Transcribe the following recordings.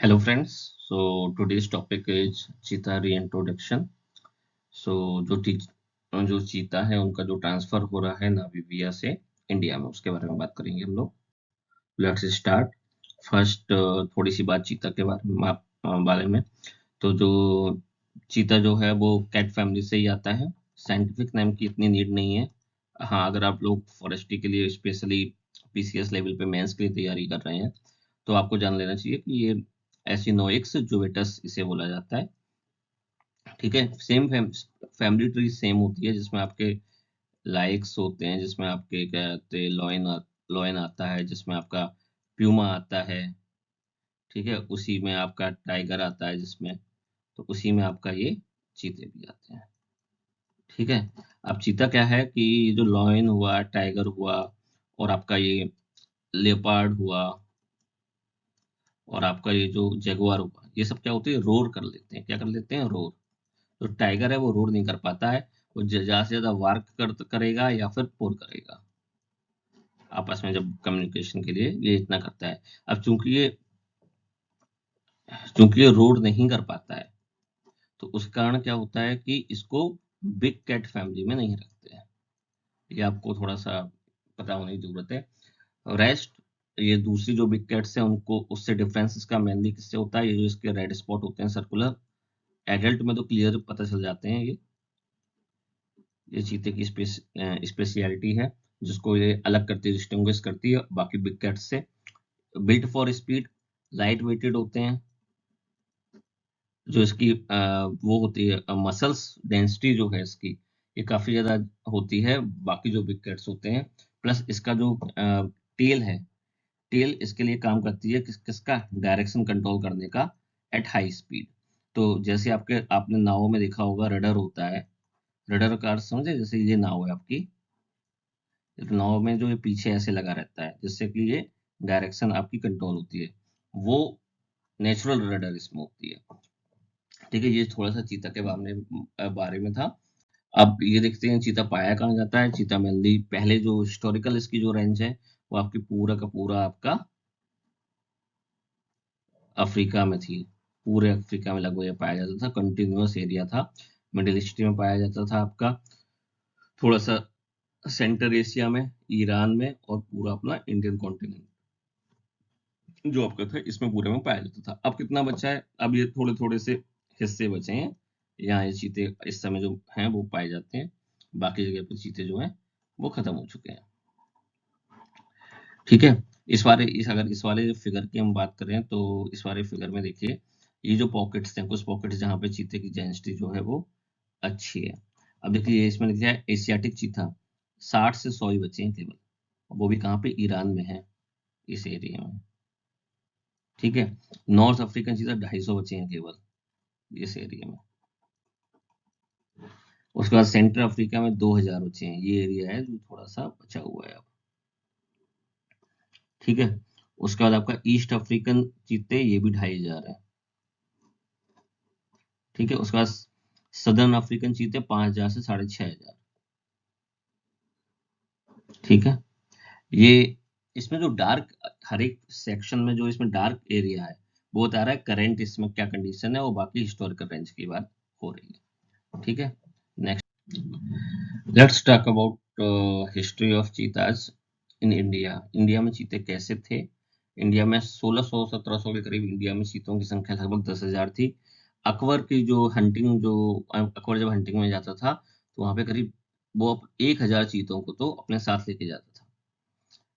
Hello friends, so today's topic is cheetah reintroduction. So जो चीता है उनका जो ट्रांसफर हो रहा है नामीबिया से इंडिया में उसके बारे में बात करेंगे हम लोग। Let's start. फर्स्ट थोड़ी सी बात चीता के बारे में। तो जो चीता जो है वो कैट फैमिली से ही आता है। साइंटिफिक नेम की इतनी नीड नहीं है। हाँ, अगर आप लोग फॉरेस्ट्री के लिए स्पेशली पीसीएस लेवल पे मेंस के लिए तैयारी कर रहे हैं तो आपको जान लेना चाहिए कि ये एसिनोइक्स जुवेटस इसे बोला जाता है। ठीक है, सेम फैमिली ट्री सेम होती है जिसमें आपके लाइक्स होते हैं, जिसमें आपके क्या कहते हैं लॉयन आता है, जिसमें आपका प्यूमा आता है। ठीक है, उसी में आपका टाइगर आता है, जिसमें तो उसी में आपका ये चीते भी आते हैं। ठीक है, अब चीता क्या है कि जो लॉयन हुआ, टाइगर हुआ और आपका ये लेपर्ड हुआ और आपका ये जो जगुआर हुआ, ये सब क्या होते हैं, रोर कर लेते हैं। क्या कर लेते हैं? रोर। जो टाइगर है वो रोर नहीं कर पाता है। वो ज्यादा से ज्यादा वार्क करेगा या फिर पोर करेगा आपस में, जब कम्युनिकेशन के लिए ये इतना करता है। अब चूंकि ये रोर नहीं कर पाता है तो उस कारण क्या होता है कि इसको बिग कैट फैमिली में नहीं रखते हैं। ये आपको थोड़ा सा पता होने की जरूरत है। रेस्ट, ये दूसरी जो बिग कैट्स हैं उनको उससे डिफरेंस इसका मेनली किससे होता है? ये जो इसके रेड स्पॉट होते हैं सर्कुलर, एडल्ट में तो क्लियर पता चल जाते हैं। ये चीते की स्पेशलिटी है जिसको ये अलग करती है, डिस्टिंग्विश करती है बाकी बिग कैट्स से। Built for speed, light weighted होते हैं। जो इसकी वो होती है मसल्स डेंसिटी जो है इसकी, ये काफी ज्यादा होती है बाकी जो बिग कैट्स होते हैं। प्लस इसका जो टेल है, टेल इसके लिए काम करती है किसका? डायरेक्शन कंट्रोल करने का एट हाई स्पीड। तो जैसे आपने नावों में देखा होगा रडर होता है। रडर का अर्थ समझे? जैसे ये नाव है आपकी, नाव में जो ये पीछे ऐसे लगा रहता है जिससे कि ये डायरेक्शन आपकी कंट्रोल होती है, वो नेचुरल रडर इसमें होती है। ठीक है, ये थोड़ा सा चीता के बारे में था। अब ये देखते हैं चीता पाया कहाँ जाता है। चीता मेनली पहले जो हिस्टोरिकल इसकी जो रेंज है वो आपकी पूरा का पूरा आपका अफ्रीका में थी। पूरे अफ्रीका में लगभग ये पाया जाता था, कंटिन्यूअस एरिया था। मिडिल ईस्ट में पाया जाता था आपका, थोड़ा सा सेंटर एशिया में, ईरान में और पूरा अपना इंडियन कॉन्टिनेंट जो आपका था इसमें पूरे में पाया जाता था। अब कितना बचा है? अब ये थोड़े थोड़े से हिस्से बचे हैं। यहाँ ये चीते इस समय जो हैं वो पाए जाते हैं। बाकी जगह पे चीते जो हैं वो खत्म हो चुके हैं। ठीक है, इस वाले फिगर की हम बात करें तो इस वाले फिगर में देखिए, ये जो पॉकेट्स हैं, कुछ पॉकेट्स जहाँ पे चीते की डेंसिटी जो है वो अच्छी है। अब देखिए इसमें लिखा है एशियाटिक चीता, 60 से 100 ही बचे हैं केवल। वो भी कहाँ पे? ईरान में है, इस एरिया में। ठीक है, नॉर्थ अफ्रीकन चीता 250 बचे हैं केवल इस एरिया में। उसके बाद सेंट्रल अफ्रीका में 2000 बचे हैं। ये एरिया है जो थोड़ा सा बचा हुआ है अब। ठीक है, उसके बाद आपका ईस्ट अफ्रीकन चीते, ये भी 2500 है। ठीक है, उसके बाद सदर्न अफ्रीकन चीते 5000 से 6500। ठीक है, ये इसमें जो डार्क, हर एक सेक्शन में जो इसमें डार्क एरिया है वो बता रहा है करंट इसमें क्या कंडीशन है, और बाकी हिस्टोरिकल रेंज की बात हो रही है। ठीक है, next let's talk about history of चीताज in India. India में चीते कैसे थे? इंडिया में 1600-1700 के करीब इंडिया में चीतों की संख्या लगभग 10,000 थी। अकबर जब हंटिंग में जाता था तो वहां पे करीब वो 1000 चीतों को तो अपने साथ लेके जाता था।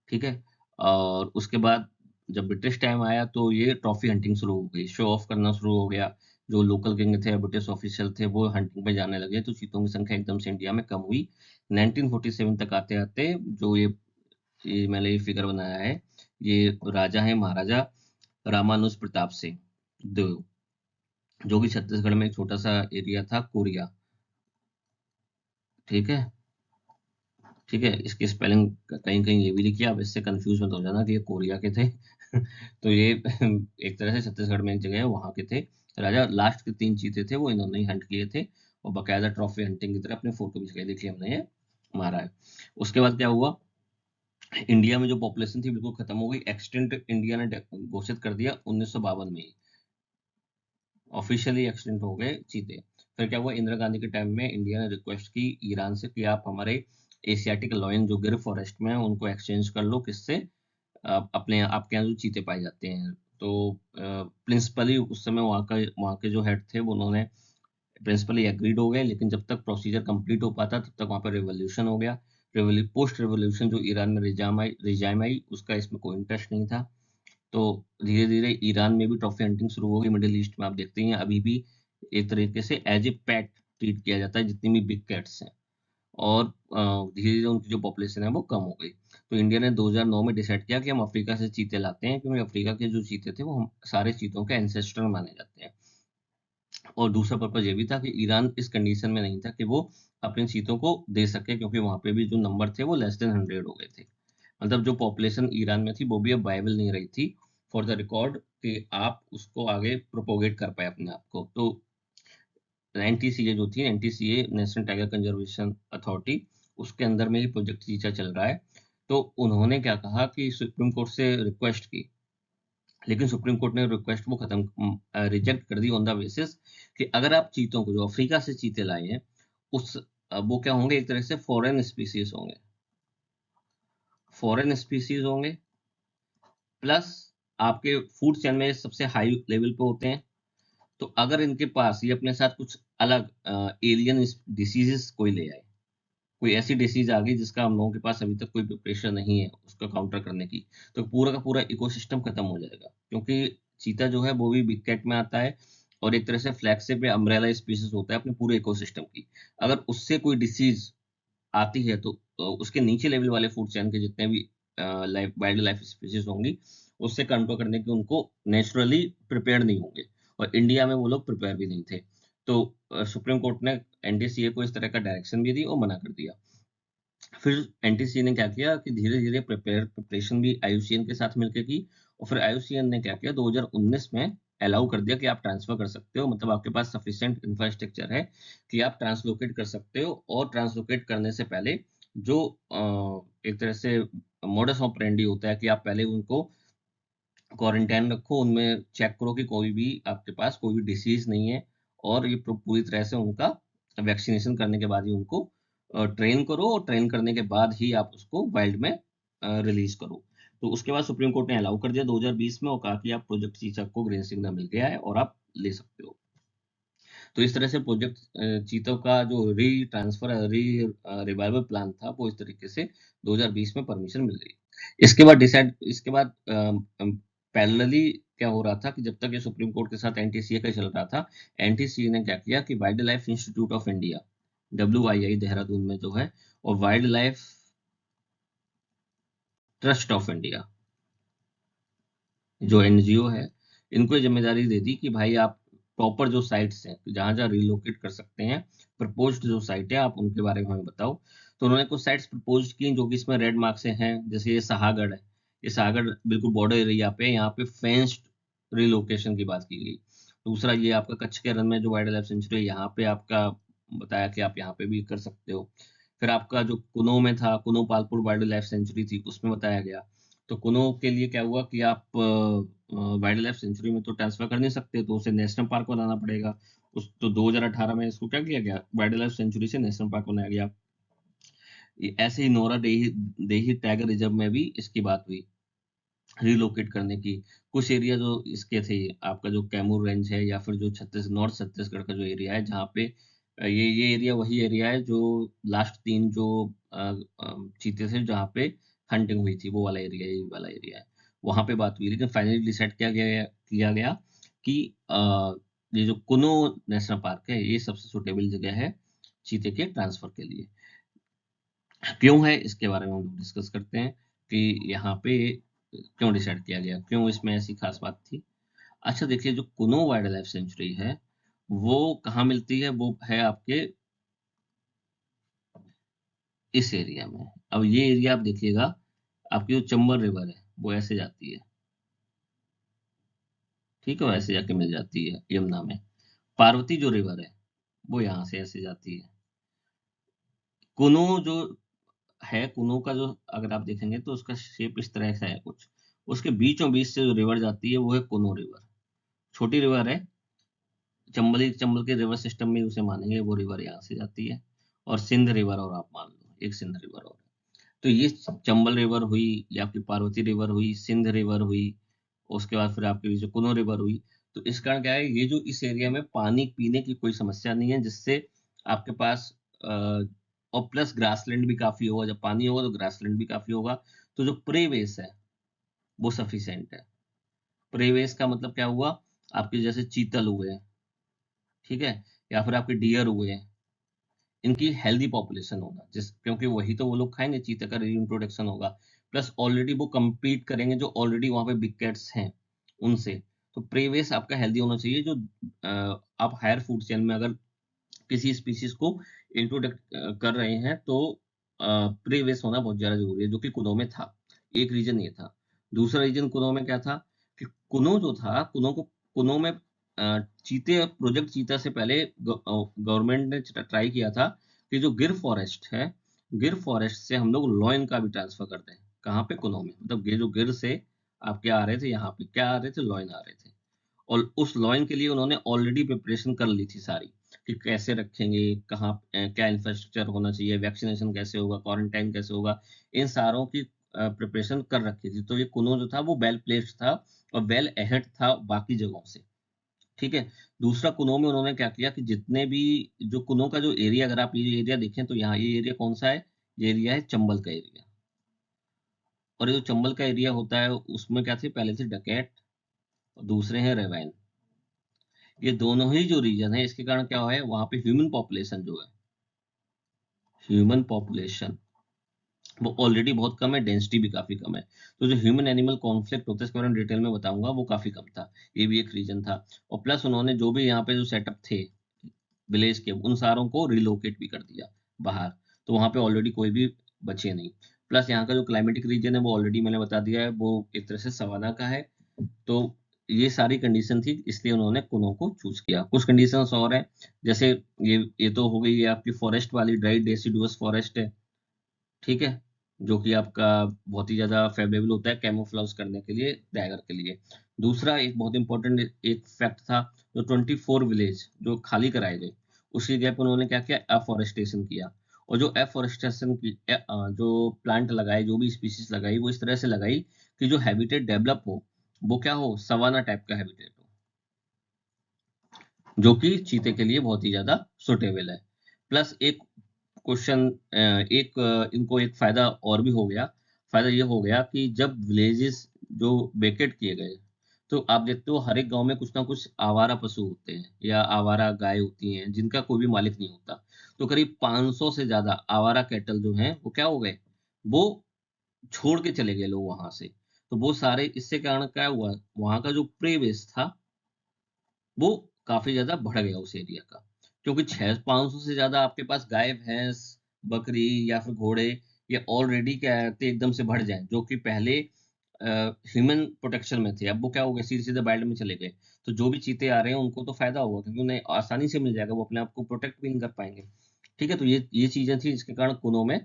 ठीक है, और उसके बाद जब ब्रिटिश टाइम आया तो ये ट्रॉफी हंटिंग शुरू हो गई, शो ऑफ करना शुरू हो गया। जो लोकल किंग थे, ब्रिटिश ऑफिशियल थे, वो हंटिंग पे जाने लगे तो चीतों की संख्या एकदम से इंडिया में कम हुई। 1947 तक आते आते जो ये मैंने ये फिगर बनाया है, ये राजा है महाराजा रामानुज प्रताप सिंह देव, जो कि छत्तीसगढ़ में एक छोटा सा एरिया था, कोरिया। ठीक है, ठीक है, इसकी स्पेलिंग कहीं कहीं ये भी लिखी है, आप इससे कंफ्यूज मत हो जाना कि ये कोरिया के थे। तो ये एक तरह से छत्तीसगढ़ में एक जगह है, वहां के थे राजा। लास्ट के 3 चीते थे वो इन्होंने ही हंट किए थे, और बाकायदा ट्रॉफी हंटिंग की तरह अपने फोटो भी खिंचाई, देखिए हमने ये मारा है। उसके बाद क्या हुआ? इंडिया में जो पॉपुलेशन थी बिल्कुल खत्म हो गई, एक्सटेंट इंडिया ने घोषित कर दिया 1952 में ही। ऑफिशियली एक्सटेंट हो गए चीते। फिर क्या हुआ, इंदिरा गांधी के टाइम में इंडिया ने रिक्वेस्ट की ईरान से कि आप हमारे एशियाटिक लॉयन जो गिर फॉरेस्ट में है उनको एक्सचेंज कर लो, किससे, अपने आपके यहाँ जो चीते पाए जाते हैं। तो प्रिंसिपली उस समय वहाँ के जो हेड थे वो उन्होंने प्रिंसिपली एग्रीड हो गए, लेकिन जब तक प्रोसीजर कंप्लीट हो पाता तब तक वहाँ पर रिवोल्यूशन हो गया। पोस्ट रिवोल्यूशन जो ईरान में रिजाइम आई उसका इसमें कोई इंटरेस्ट नहीं था। तो धीरे धीरे ईरान में भी ट्रॉफी हंटिंग शुरू हो गई। मिडिल ईस्ट में आप देखते हैं अभी भी एक तरीके से एज ए पेट ट्रीट किया जाता है जितनी भी बिग कैट्स हैं। और धीरे धीरे उनकी जो पॉपुलेशन है वो कम हो गई। तो इंडिया ने 2009 में डिसाइड किया कि हम अफ्रीका से चीते लाते हैं, क्योंकि अफ्रीका के जो चीते थे वो हम सारे चीतों के एंसेस्टर माने जाते हैं। और दूसरा पर्पज ये भी था कि ईरान इस कंडीशन में नहीं था कि वो अपने चीतों को दे सके, क्योंकि वहां पे भी जो नंबर थे वो लेस देन 100 हो गए थे। मतलब जो पॉपुलेशन ईरान में थी वो भी अब वायबल नहीं रही थी फॉर द रिकॉर्ड कि आप उसको आगे प्रोपोगेट कर पाए अपने आप को। तो एनटीसीए जो थी, NTCA national tiger conservation authority, उसके अंदर में ही प्रोजेक्ट चीचा चल रहा है। तो उन्होंने क्या कहा कि सुप्रीम कोर्ट से रिक्वेस्ट की, लेकिन सुप्रीम कोर्ट ने रिक्वेस्ट वो खत्म रिजेक्ट कर दी ऑन द बेसिस कि अगर आप चीतों को, जो अफ्रीका से चीते लाए हैं, उस वो क्या होंगे, एक तरह से फॉरेन स्पीसीज होंगे, फॉरेन स्पीसीज होंगे, प्लस आपके फूड चेन में सबसे हाई लेवल पे होते हैं। तो अगर इनके पास ये अपने साथ कुछ अलग एलियन डिसीजेस कोई ले आए, कोई ऐसी डिसीज आ गई जिसका हम लोगों के पास अभी तक कोई प्रिपरेशन नहीं है उसका काउंटर करने की, तो पूरा का पूरा इकोसिस्टम खत्म हो जाएगा। क्योंकि चीता जो है वो भी बिग कैट में आता है और एक तरह से फ्लैगशिप या अम्ब्रेला स्पीसीज होता है अपने पूरे इकोसिस्टम की। अगर उससे कोई डिसीज आती है तो उसके नीचे लेवल वाले फूड चेन के जितने भी वाइल्ड लाइफ स्पीसीज होंगी उससे कंट्रोल करने के उनको नेचुरली प्रिपेयर नहीं होंगे। और इंडिया में वो लोग प्रिपेयर भी नहीं थे। तो सुप्रीम कोर्ट ने एनडीसीए को इस तरह का डायरेक्शन भी दी और मना कर दिया। फिर एनटीसी ने क्या किया कि धीरे धीरे प्रिपरेशन भी आईयूसीएन के साथ मिलकर की। और फिर आईयूसीएन ने क्या किया, 2019 में अलाउ कर दिया कि आप ट्रांसफर कर सकते हो, मतलब आपके पास सफिशिएंट इंफ्रास्ट्रक्चर है कि आप ट्रांसलोकेट कर सकते हो। और ट्रांसलोकेट करने से पहले जो एक तरह से मोडस ऑपरेंडी होता है कि आप पहले उनको क्वारंटाइन रखो, उनमें चेक करो कि कोई भी आपके पास कोई भी डिसीज नहीं है, और ये पूरी तरह से उनका वैक्सीनेशन करने के बाद ही उनको ट्रेन करो, और ट्रेन करने के बाद ही आप उसको वाइल्ड में रिलीज करो। तो उसके बाद सुप्रीम कोर्ट ने अलाउ कर दिया 2020 में, और कहा कि आप प्रोजेक्ट चीचक को ग्रीन सिग्नल मिल गया है और आप ले सकते हो। तो इस तरह से प्रोजेक्ट चीतों का जो री ट्रांसफर री रिवाइवल प्लान था वो इस तरीके से 2020 में परमिशन मिल गई। इसके बाद पैरेलली क्या हो रहा था कि जब तक ये सुप्रीम कोर्ट के साथ एनटीसीए का चल रहा था, एनटीसीए ने क्या किया कि wild life institute of India, WII Dehradun में जो है, और wild life trust of India जो एनजीओ है, इनको ये जिम्मेदारी दे दी कि भाई आप प्रॉपर जो साइट्स हैं जहां जहां रिलोकेट कर सकते हैं, प्रपोज्ड जो साइट है आप उनके बारे में हमें बताओ। तो उन्होंने कुछ साइट्स प्रपोज की जो कि इसमें रेड मार्क से हैं, जैसे ये सहागढ़ है। ये सहागढ़ बिल्कुल बॉर्डर एरिया पे, यहाँ पे फेंस्ड रिलोकेशन की बात की गई। दूसरा ये आपका कच्छ के रन में जो वाइल्ड लाइफ सेंचुरी है, यहाँ पे आपका बताया कि आप यहाँ पे भी कर सकते हो। फिर आपका जो कुनो में था, कुनो पालपुर वाइल्ड लाइफ सेंचुरी थी, उसमें बताया गया। तो कुनो के लिए क्या हुआ कि आप वाइल्ड लाइफ सेंचुरी में तो ट्रांसफर कर नहीं सकते, तो उसे नेशनल पार्क बनाना पड़ेगा। उस तो 2018 में इसको क्या किया गया, वाइल्ड लाइफ सेंचुरी से नेशनल पार्क बनाया गया। ऐसे ही नोरा देही देही टाइगर रिजर्व में भी इसकी बात हुई रिलोकेट करने की। कुछ एरिया जो इसके थे, आपका जो कैमूर रेंज है या फिर जो नॉर्थ छत्तीसगढ़ का जो एरिया है, जहाँ पे ये एरिया वही एरिया है जो लास्ट 3 जो चीते थे जहाँ पे हंटिंग हुई थी, वो वाला एरिया, यही वाला एरिया है। वहां पे बात हुई, लेकिन फाइनली डिसाइड किया गया कि ये जो कुनो नेशनल पार्क है ये सबसे सुटेबल जगह है चीते के ट्रांसफर के लिए। क्यों है इसके बारे में हम लोग डिस्कस करते हैं कि यहाँ पे क्यों डिसाइड किया गया, क्यों इसमें ऐसी खास बात थी। अच्छा देखिए, जो कुनो वाइल्ड लाइफ सेंचुरी है वो कहाँ मिलती है, वो है आपके इस एरिया में। अब ये एरिया आप देखिएगा, आपकी जो चंबल रिवर है वो ऐसे जाती है, ठीक है, वो ऐसे जाके मिल जाती है यमुना में। पार्वती जो रिवर है वो यहाँ से ऐसे जाती है। कुनो जो है, कुनो का जो अगर आप देखेंगे तो उसका शेप इस तरह से है कुछ। उसके बीचों बीच से जो रिवर जाती है वो है कुनो रिवर। छोटी रिवर है, चंबल के रिवर सिस्टम में उसे मानेंगे, वो रिवर यहाँ से जाती है। और सिंध रिवर, और आप मान लो एक सिंध रिवर और है। तो ये चंबल रिवर हुई, या आपकी पार्वती रिवर हुई, सिंध रिवर हुई, उसके बाद फिर आपके जो कुनो रिवर हुई। तो इस कारण क्या है, ये जो इस एरिया में पानी पीने की कोई समस्या नहीं है, जिससे आपके पास और प्लस ग्रासलैंड भी काफी होगा। जब पानी होगा तो ग्रासलैंड भी काफी होगा। तो जो प्रेवेस है वो सफिशिएंट है। प्रेवेस का मतलब क्या हुआ, आपके जैसे चीतल हुए, ठीक है, या फिर आपके डियर हुए, इनकी हेल्दी पॉपुलेशन होगा, जिस क्योंकि वही तो वो लोग खाएंगे, चीते का रीइंट्रोडक्शन होगा। प्लस ऑलरेडी वो compete करेंगे जो ऑलरेडी वहां पे बिग कैट्स हैं उनसे। तो प्रेवेस आपका हेल्दी होना चाहिए। जो आप हायर फूड चेन में अगर किसी स्पीसीज को इंट्रोडक्ट कर रहे हैं, तो प्रेवेस होना बहुत ज्यादा जरूरी है, जो कि कुनो में था। एक रीजन ये था। दूसरा रीजन कुनो में क्या था, कि कुनो जो था, कुनो में चीते, प्रोजेक्ट चीता से पहले गवर्नमेंट ने ट्राई किया था कि जो गिर फॉरेस्ट है, गिर फॉरेस्ट से हम लोग लॉइन का भी ट्रांसफर करते हैं। कहाँ पे, कुनो में। मतलब ये जो गिर से आपके आ रहे थे, यहाँ पे क्या आ रहे थे, लॉइन आ रहे थे। और उस लॉइन के लिए उन्होंने ऑलरेडी प्रिपरेशन कर ली थी सारी, कि कैसे रखेंगे, कहाँ क्या इंफ्रास्ट्रक्चर होना चाहिए, वैक्सीनेशन कैसे होगा, क्वारंटाइन कैसे होगा, इन सारों की प्रिपरेशन कर रखी थी। तो ये कुनो जो था वो वेल प्लेस्ड था और वेल अहेड था बाकी जगहों से, ठीक है। दूसरा, कुनो में उन्होंने क्या किया कि जितने भी जो कुनो का जो एरिया, अगर आप ये एरिया देखें तो यहाँ ये एरिया कौन सा है, ये एरिया है चंबल का एरिया। और ये जो चंबल का एरिया होता है उसमें क्या थे, पहले थे डकैत और दूसरे हैं रेवैन। ये दोनों ही जो रीजन है, इसके कारण क्या हुआ है, वहां पे ह्यूमन पॉपुलेशन जो है, ह्यूमन पॉपुलेशन वो ऑलरेडी बहुत कम है, डेंसिटी भी काफी कम है। तो जो ह्यूमन एनिमल कॉन्फ्लिक्ट होता है, इसके बारे में डिटेल में बताऊंगा, वो काफी कम था। ये भी एक रीजन था। और प्लस उन्होंने जो भी यहाँ पे जो सेटअप थे विलेज के, उन सारों को रिलोकेट भी कर दिया बाहर। तो वहां पे ऑलरेडी कोई भी बचे नहीं। प्लस यहाँ का जो क्लाइमेटिक रीजन है वो ऑलरेडी मैंने बता दिया है, वो एक तरह से सवाना का है। तो ये सारी कंडीशन थी, इसलिए उन्होंने कुनो को चूज किया। कुछ कंडीशंस और हैं, जैसे ये तो हो गई, ये आपकी फॉरेस्ट वाली, ड्राई डेसिडुअस फॉरेस्ट है, ठीक है, जो कि आपका बहुत ही ज्यादा फेवरेबल होता है कैमोफ्लेज करने के लिए, टाइगर के लिए। दूसरा एक बहुत इंपॉर्टेंट एक फैक्ट था, जो 24 विलेज जो खाली कराए गए, उसकी जगह पर उन्होंने क्या किया, एफॉरेस्टेशन किया। और जो एफॉरेस्टेशन की जो प्लांट लगाए, जो भी स्पीसीज लगाई, वो इस तरह से लगाई कि जो हैबिटेट डेवलप हो, वो क्या हो, सवाना टाइप का हैबिटेट हो, जो कि चीते के लिए बहुत ही ज्यादा सुटेबल है। प्लस एक क्वेश्चन, इनको एक फायदा और भी हो गया। फायदा ये हो गया कि जब विलेजेस जो वेकेट किए गए, तो आप देखते हो हर एक गांव में कुछ ना कुछ आवारा पशु होते हैं या आवारा गाय होती हैं, जिनका कोई भी मालिक नहीं होता। तो करीब 500 से ज्यादा आवारा कैटल जो हैं वो क्या हो गए, वो छोड़ के चले गए लोग वहां से। तो वो सारे, इससे कारण क्या हुआ, वहां का जो प्रे बेस था वो काफी ज्यादा बढ़ गया उस एरिया का। क्योंकि 600-500 से ज्यादा आपके पास गाय भैंस बकरी या फिर घोड़े, ये ऑलरेडी क्या कहते हैं, एकदम से बढ़ जाए, जो कि पहले ह्यूमन प्रोटेक्शन में थे, अब वो क्या हो गए, सीधे सीधे वाइल्ड में चले गए। तो जो भी चीते आ रहे हैं उनको तो फायदा होगा, क्योंकि उन्हें आसानी से मिल जाएगा, वो अपने आप को प्रोटेक्ट भी नहीं कर पाएंगे। ठीक है, तो ये चीजें थी जिसके कारण कुनो में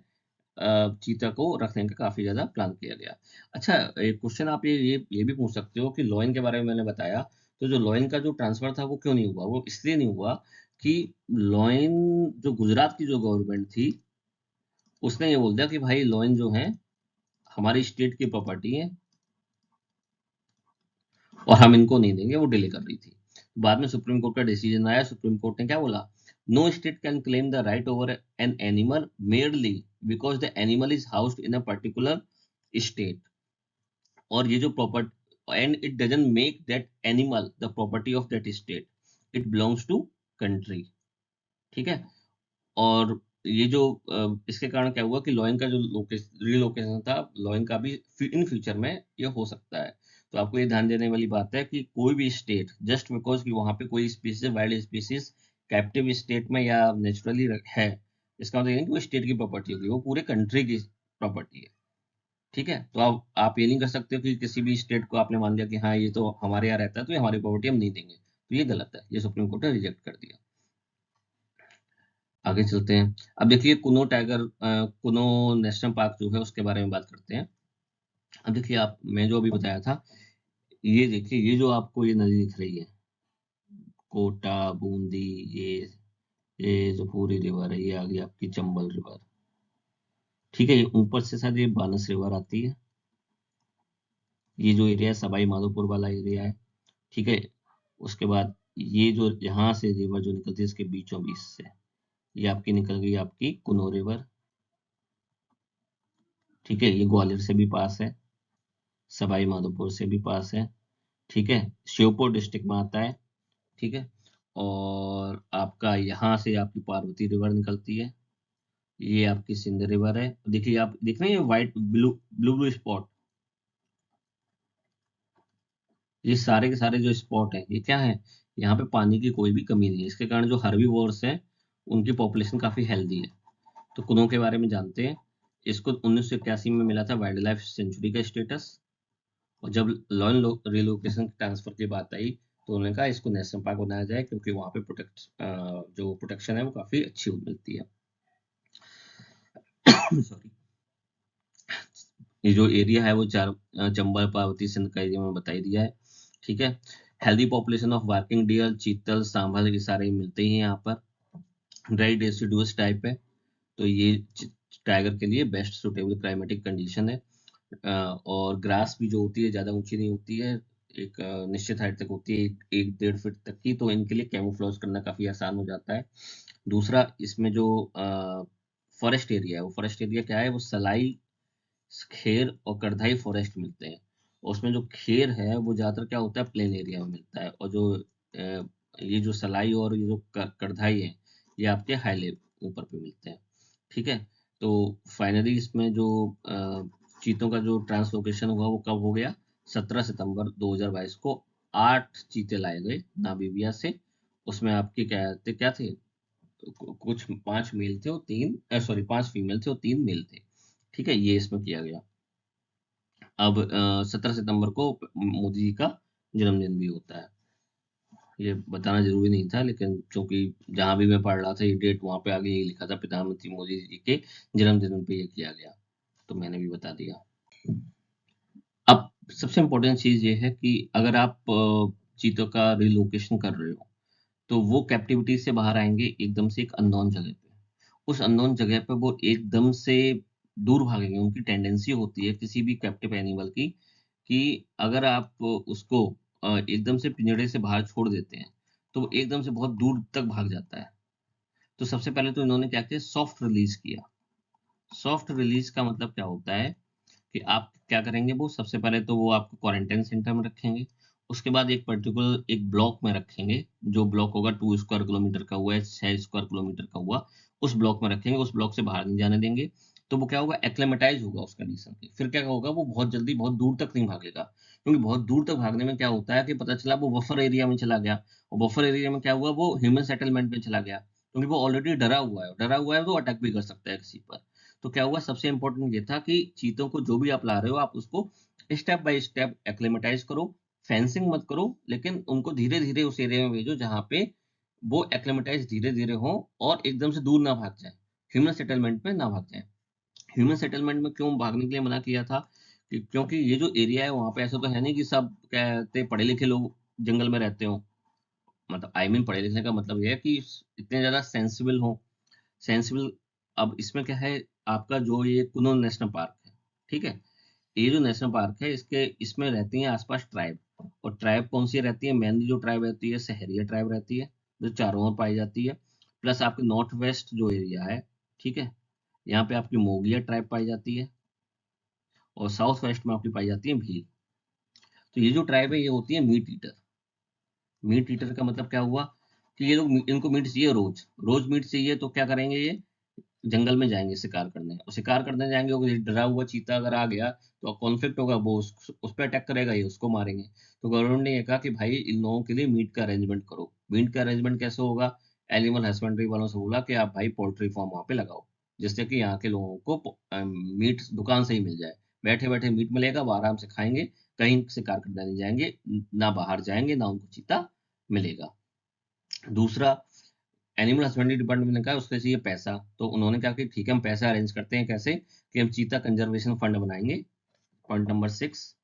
चीता को रखने का काफी ज्यादा प्लान किया गया। अच्छा, एक क्वेश्चन आप ये भी पूछ सकते हो कि लॉइन के बारे में मैंने बताया, तो जो लॉइन का जो ट्रांसफर था वो क्यों नहीं हुआ, वो इसलिए नहीं हुआ कि लॉइन, जो गुजरात की जो गवर्नमेंट थी, उसने ये बोल दिया कि भाई लॉइन जो है हमारी स्टेट की प्रॉपर्टी है और हम इनको नहीं देंगे, वो डिले कर रही थी। बाद में सुप्रीम कोर्ट का डिसीजन आया, सुप्रीम कोर्ट ने क्या बोला, no state can claim the right over an animal merely because the animal is housed in a particular state. और ये जो property, and it doesn't make that animal the property of that state, it belongs to country, ठीक है। और ये जो इसके कारण क्या हुआ कि लॉइन का जो रिलोकेशन था, लॉइन का भी इन फ्यूचर में ये हो सकता है। तो आपको ये ध्यान देने वाली बात है कि कोई भी स्टेट, जस्ट बिकॉज कि वहां पे कोई species, wild species captive state में या नेचुरली है, इसका मतलब ये नहीं कि वो स्टेट की प्रॉपर्टी होगी, वो पूरे कंट्री की प्रॉपर्टी है, ठीक है। तो आप ये नहीं कर सकते कि किसी भी स्टेट को आपने मान लिया कि हाँ ये तो हमारे यहाँ रहता है तो ये हमारी प्रॉपर्टी हम नहीं देंगे, तो ये गलत है, ये सुप्रीम कोर्ट ने रिजेक्ट कर दिया। आगे चलते हैं। अब देखिए कुनो टाइगर, कुनो नेशनल पार्क जो है उसके बारे में बात करते हैं। अब देखिए, आप मैं जो अभी बताया था, ये देखिए, ये जो आपको ये नदी दिख रही है, कोटा, बूंदी, ये जो पूरी रिवर है, ये आ गई आपकी चंबल रिवर। ठीक है, ये ऊपर से शायद ये बानस रिवर आती है। ये जो एरिया है सवाई माधोपुर वाला एरिया है। ठीक है, उसके बाद ये जो यहाँ से रिवर जो निकलती है इसके बीचों बीच से, ये आपकी निकल गई आपकी कुनो रिवर। ठीक है, ये ग्वालियर से भी पास है, सवाई माधोपुर से भी पास है। ठीक है, श्योपुर डिस्ट्रिक्ट में आता है। ठीक है, और आपका यहाँ से आपकी पार्वती रिवर निकलती है। ये आपकी सिंध रिवर है। देखिए, आप देख रहे हैं white blue blue blue spot, ये सारे के सारे जो स्पॉट हैं ये क्या है, यहाँ पे पानी की कोई भी कमी नहीं है। इसके कारण जो हर्बीवोर्स हैं उनकी पॉपुलेशन काफी हेल्दी है। तो कुनों के बारे में जानते हैं। इसको 1981 में मिला था वाइल्ड लाइफ सेंचुरी का स्टेटस। और जब लॉन रिलोकेशन ट्रांसफर की बात आई तो उन्होंने कहा इसको नेशनल पार्क बनाया जाए, क्योंकि वहाँ पे जो प्रोटेक्शन है वो काफी अच्छी मिलती है। सॉरी। ये जो एरिया है वो चंबल, पार्वती, सिंध का एरिया में बताई दिया है। ठीक है, healthy population of working deer, chital, sambar, ये सारे मिलते ही हैं यहाँ पर। ड्राई डेसिडुअस टाइप है, तो ये टाइगर के लिए बेस्ट सुटेबल क्लाइमेटिक कंडीशन है। और ग्रास भी जो होती है ज़्यादा ऊंची नहीं होती है, एक निश्चित हाइट तक होती है, 1-1.5 फीट तक की, तो इनके लिए कैमोफ्लेज करना काफ़ी आसान हो जाता है। दूसरा, इसमें जो फॉरेस्ट एरिया है, वो फॉरेस्ट एरिया क्या है, वो सलाई, खेर और करधाई फॉरेस्ट मिलते हैं। और उसमें जो खेर है वो ज़्यादातर क्या होता है, प्लेन एरिया में मिलता है। और जो ये जो सलाई और ये जो करधाई है, ये आपके हाई लेवल ऊपर पे मिलते हैं। ठीक है, तो फाइनली इसमें जो चीतों का जो ट्रांसलोकेशन हुआ वो कब हो गया, 17 सितंबर 2022 को 8 चीते लाए गए नामीबिया से। उसमें आपके क्या थे, कुछ 5 मेल थे और 5 फीमेल थे और 3 मेल थे। ठीक है, ये इसमें किया गया। अब 17 सितंबर को मोदी जी का जन्मदिन भी होता है। ये बताना जरूरी नहीं था, लेकिन चूंकि जहां भी मैं पढ़ रहा था ये डेट वहां पे आगे ये लिखा था प्रधानमंत्री मोदी जी के जन्मदिन पे ये किया गया, तो मैंने भी बता दिया। अब सबसे इम्पोर्टेंट चीज ये है कि अगर आप चीतों का रिलोकेशन कर रहे हो तो वो कैप्टिविटी से बाहर आएंगे एकदम से एक अननोन जगह पे। उस अननोन जगह पे वो एकदम से दूर भागेंगे। उनकी टेंडेंसी होती है किसी भी कैप्टिव एनिमल की कि अगर आप उसको एकदम से पिंजड़े से बाहर छोड़ देते हैं तो वो एकदम से बहुत दूर तक भाग जाता है। तो सबसे पहले तो इन्होंने क्या किया, सॉफ्ट रिलीज किया। सॉफ्ट रिलीज का मतलब क्या होता है कि आप क्या करेंगे, वो सबसे पहले तो वो आपको क्वारंटाइन सेंटर में रखेंगे। उसके बाद एक पर्टिकुलर एक ब्लॉक में रखेंगे, जो ब्लॉक होगा 2 स्क्वायर किलोमीटर का हुआ है, 6 स्क्वायर किलोमीटर का हुआ, उस ब्लॉक में रखेंगे, उस ब्लॉक से बाहर नहीं जाने देंगे। तो वो क्या होगा, एक्लेमेटाइज होगा उस कंडीशन के। फिर क्या होगा, वो बहुत जल्दी बहुत दूर तक नहीं भागेगा, क्योंकि बहुत दूर तक भागने में क्या होता है कि पता चला वो बफर एरिया में चला गया। और बफर एरिया में क्या हुआ, वो ह्यूमन सेटलमेंट में चला गया, क्योंकि वो ऑलरेडी डरा हुआ है तो अटैक भी कर सकता है किसी पर। तो क्या हुआ, सबसे इंपॉर्टेंट ये था कि चीतों को जो भी आप ला रहे हो आप उसको स्टेप बाय स्टेप एक्लेमेटाइज करो। फेंसिंग मत करो, लेकिन उनको धीरे धीरे उस एरिया में भेजो जहाँ पे वो एक्लेमेटाइज धीरे धीरे हो और एकदम से दूर ना भाग जाए, ह्यूमन सेटलमेंट में ना भाग जाए। ह्यूमन सेटलमेंट में क्यों भागने के लिए मना किया था, क्योंकि ये जो एरिया है वहां पे ऐसा तो है नहीं कि सब कहते पढ़े लिखे लोग जंगल में रहते हो। मतलब पढ़े लिखने का मतलब ये है कि इतने ज्यादा सेंसिबल हो, सेंसिबल। अब इसमें क्या है, आपका जो ये कुनो नेशनल पार्क है, ठीक है, ये जो नेशनल पार्क है इसके इसमें रहती हैं आसपास ट्राइब। और ट्राइब कौन सी रहती है, मेनली जो ट्राइब रहती है सहरिया ट्राइब रहती है, जो चारों ओर पाई जाती है। प्लस आपके नॉर्थ वेस्ट जो एरिया है, ठीक है, यहाँ पे आपकी मोगिया ट्राइब पाई जाती है। और साउथ वेस्ट में आपकी पाई जाती है भील। तो ये जो ट्राइब है ये होती है मीट ईटर। मीट ईटर का मतलब क्या हुआ कि ये लोग, इनको मीट चाहिए रोज, रोज मीट चाहिए, तो क्या करेंगे, ये जंगल में जाएंगे शिकार करने। और शिकार करने जाएंगे, वो डरा हुआ चीता अगर आ गया तो कॉन्फ्लिक्ट होगा, वो उस पर अटैक करेगा, ये उसको मारेंगे। तो गवर्नमेंट ने ये कहा कि भाई इन लोगों के लिए मीट का अरेंजमेंट करो। मीट का अरेंजमेंट कैसे होगा, एनिमल हस्बेंड्री वालों से बोला कि आप भाई पोल्ट्री फार्म वहाँ पे लगाओ, जिससे कि यहाँ के लोगों को मीट दुकान से ही मिल जाए। बैठे बैठे मीट मिलेगा, वो आराम से खाएंगे, कहीं शिकार करने नहीं जाएंगे, ना बाहर जाएंगे, ना उनको चीता मिलेगा। दूसरा, एनिमल हस्बेंड्री डिपार्टमेंट ने कहा उसके चाहिए पैसा। तो उन्होंने कहा कि ठीक है, हम पैसा अरेंज करते हैं। कैसे, कि हम चीता कंजर्वेशन फंड बनाएंगे, पॉइंट नंबर 6।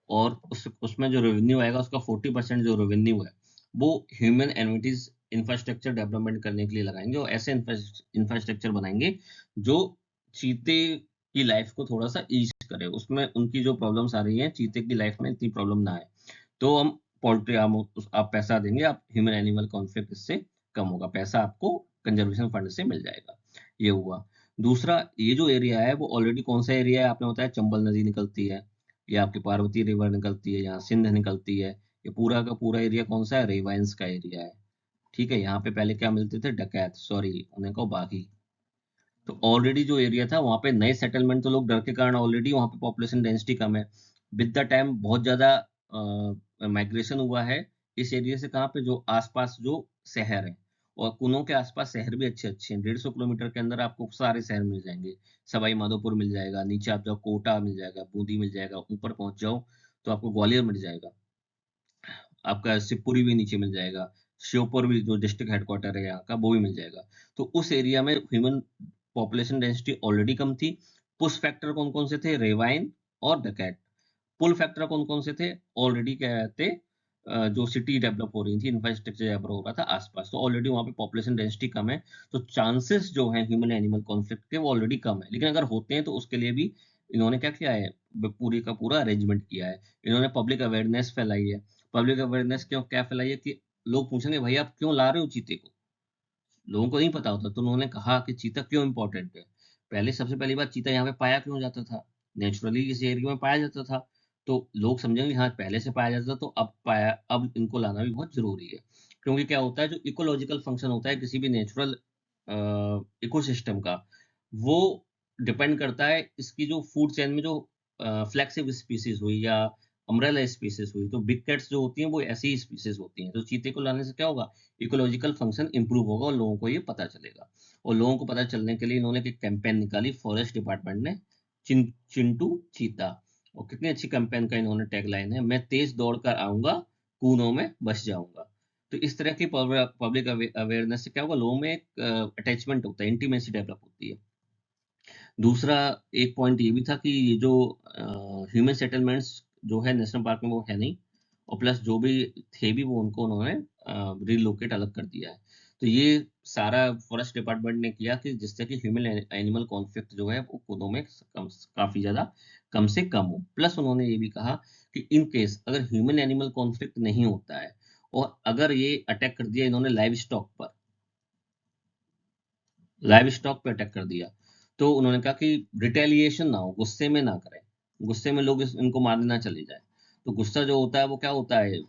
और उसमें जो रेवेन्यू आएगा उसका 40% जो रेवेन्यू है वो ह्यूमन एमिनिटीज इंफ्रास्ट्रक्चर डेवलपमेंट करने के लिए लगाएंगे, और ऐसे इंफ्रास्ट्रक्चर बनाएंगे जो चीते की लाइफ को थोड़ा सा ईज करे, उसमें उनकी जो प्रॉब्लम्स आ रही हैं चीते की लाइफ में इतनी प्रॉब्लम ना आए। तो हम पोल्ट्री, आप पैसा देंगे, आप ह्यूमन एनिमल कॉन्फ्लिक्ट इससे कम होगा, पैसा आपको कंजर्वेशन फंड से मिल जाएगा। ये हुआ। दूसरा, ये जो एरिया है वो ऑलरेडी कौन सा एरिया है, आपने बताया चंबल नदी निकलती है, ये आपकी पार्वती रिवर निकलती है, यहाँ सिंध निकलती है, ये पूरा का पूरा एरिया कौन सा है, रेवाइंस का एरिया है। ठीक है, यहाँ पे पहले क्या मिलते थे, डकैत, सॉरी उन्हें कहो बागी। तो ऑलरेडी जो एरिया था वहाँ पे नए सेटलमेंट, तो लोग डर के कारण, ऑलरेडी वहाँ पे पॉपुलेशन डेंसिटी कम है, विद द टाइम बहुत ज्यादा माइग्रेशन हुआ है इस एरिया से, कहाँ पे, जो आसपास जो शहर है, और कुनों के आसपास शहर भी अच्छे अच्छे हैं, 150 किलोमीटर के अंदर आपको सारे शहर मिल जाएंगे, सवाई माधोपुर मिल जाएगा, नीचे आप जाओ कोटा मिल जाएगा, बूंदी मिल जाएगा, ऊपर पहुंच जाओ तो आपको ग्वालियर मिल जाएगा, आपका शिवपुरी भी नीचे मिल जाएगा, श्योपुर भी जो डिस्ट्रिक्ट हेडक्वार्टर है यहाँ का वो भी मिल जाएगा। तो उस एरिया में ह्यूमन पॉपुलेशन डेंसिटी ऑलरेडी कम थी। पुश फैक्टर कौन कौन से थे, रेवाइन और डकैत। पुल फैक्टर कौन कौन से थे, ऑलरेडी क्या कहते, जो सिटी डेवलप हो रही थी, इंफ्रास्ट्रक्चर डेवलप हो रहा था आसपास, तो ऑलरेडी वहाँ पे पॉपुलेशन डेंसिटी कम है, तो चांसेस जो है ह्यूमन एनिमल कॉन्फ्लिक्ट के वो ऑलरेडी कम है। लेकिन अगर होते हैं तो उसके लिए भी इन्होंने क्या किया है, पूरी का पूरा अरेंजमेंट किया है, इन्होंने पब्लिक अवेयरनेस फैलाई है। पब्लिक अवेयरनेस क्यों, क्या फैलाई है कि लोग पूछेंगे भाई आप क्यों ला रहे हो चीते को, लोगों को नहीं पता होता, तो उन्होंने कहा कि चीता क्यों इंपॉर्टेंट है। पहले सबसे पहली बात, चीता यहाँ पे पाया क्यों जाता था, नेचुरली इस एरिया में पाया जाता था, तो लोग समझेंगे हाँ पहले से पाया जाता था तो अब पाया, अब इनको लाना भी बहुत जरूरी है। क्योंकि क्या होता है, जो इकोलॉजिकल फंक्शन होता है किसी भी नेचुरल इकोसिस्टम का, वो डिपेंड करता है इसकी जो फूड चेन में जो फ्लेक्सिव स्पीसीज हुई या अम्ब्रेला स्पीसीज हुई, तो बिग कैट्स जो होती हैं वो ऐसी ही स्पीसीज होती हैं, तो चीते को लाने से क्या होगा, इकोलॉजिकल फंक्शन इंप्रूव होगा और लोगों को ये पता चलेगा। और लोगों को पता चलने के लिए इन्होंने एक कैंपेन निकाली, फॉरेस्ट डिपार्टमेंट ने, चिंटू चीता। और कितनी अच्छी कैंपेन का इन्होंने टैगलाइन है, मैं तेज दौड़ कर आऊंगा, कूनों में बस जाऊंगा। तो इस तरह की पब्लिक अवेयरनेस से क्या होगा, लोगों में एक अटैचमेंट होता है, इंटीमेसी डेवलप होती है। दूसरा एक पॉइंट ये भी था कि ये जो ह्यूमन सेटलमेंट्स जो है नेशनल पार्क में वो है नहीं, और प्लस जो भी थे भी वो उनको उन्होंने रिलोकेट अलग कर दिया है। तो ये सारा फॉरेस्ट डिपार्टमेंट ने किया कि जिससे कि ह्यूमन एनिमल कॉन्फ्लिक्ट जो है वो खुदों में काफी ज्यादा कम से कम हो। प्लस उन्होंने ये भी कहा कि इन केस अगर ह्यूमन एनिमल कॉन्फ्लिक्ट नहीं होता है, और अगर ये अटैक कर दिया इन्होंने लाइव स्टॉक पे अटैक कर दिया, तो उन्होंने कहा कि रिटेलिएशन ना हो, गुस्से में ना करें, गुस्से में लोग इनको मारने ना चले जाए। तो गुस्सा जो होता है वो क्या होता है,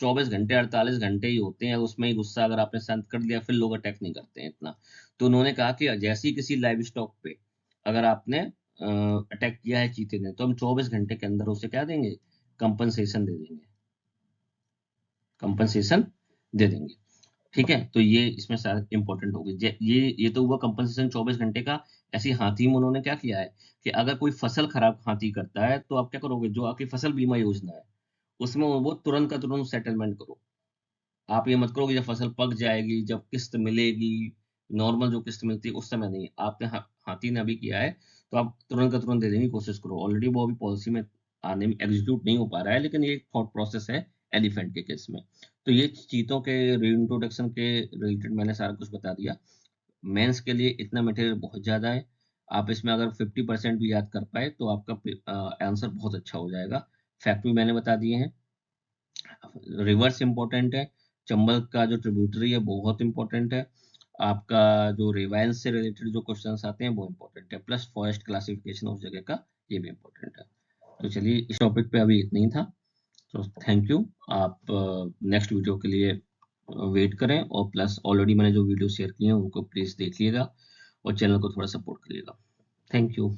24 घंटे 48 घंटे ही होते हैं, उसमें ही गुस्सा अगर आपने शांत कर दिया फिर लोग अटैक नहीं करते हैं इतना। तो उन्होंने कहा कि जैसे ही किसी लाइव स्टॉक पे अगर आपने अटैक किया है चीते ने, तो हम 24 घंटे के अंदर उसे क्या देंगे, कंपनसेशन दे देंगे, कंपनसेशन दे देंगे। ठीक है, तो ये इसमें शायद इंपॉर्टेंट होगी, ये तो हुआ कंपनसेशन 24 घंटे का। ऐसी हाथी में उन्होंने क्या किया है कि अगर कोई फसल खराब हाथी करता है तो आप क्या करोगे, जो आपकी फसल बीमा योजना है उसमें वो तुरंत का तुरंत सेटलमेंट करो। आप ये मत करो कि जब फसल पक जाएगी, जब किस्त मिलेगी, नॉर्मल जो किस्त मिलती है उस समय नहीं, आपने हाथी ने अभी किया है तो आप तुरंत का तुरंत देने की कोशिश करो। ऑलरेडी वो अभी पॉलिसी में आने में एग्जीक्यूट नहीं हो पा रहा है, लेकिन ये एक थॉट प्रोसेस है एलिफेंट के केस में। तो ये चीतों के रीइंट्रोडक्शन के रिलेटेड मैंने सारा कुछ बता दिया। मेंस के लिए इतना मटेरियल बहुत ज़्यादा है, आप इसमें अगर 50% भी याद कर पाए तो आपका आंसर बहुत अच्छा हो जाएगा। फैक्ट भी मैंने बता दिए हैं, रिवर्स इंपॉर्टेंट है, चंबल का जो ट्रिब्यूटरी है बहुत इंपॉर्टेंट है, आपका जो रिवाइंस से रिलेटेड जो क्वेश्चंस आते हैं वो इंपॉर्टेंट है, प्लस फॉरेस्ट क्लासिफिकेशन उस जगह का ये भी इंपॉर्टेंट है। तो चलिए इस टॉपिक पे अभी इतना ही था, तो थैंक यू। आप नेक्स्ट वीडियो के लिए वेट करें, और प्लस ऑलरेडी मैंने जो वीडियो शेयर किए हैं उनको प्लीज़ देखिएगा और चैनल को थोड़ा सपोर्ट करिएगा। Thank you.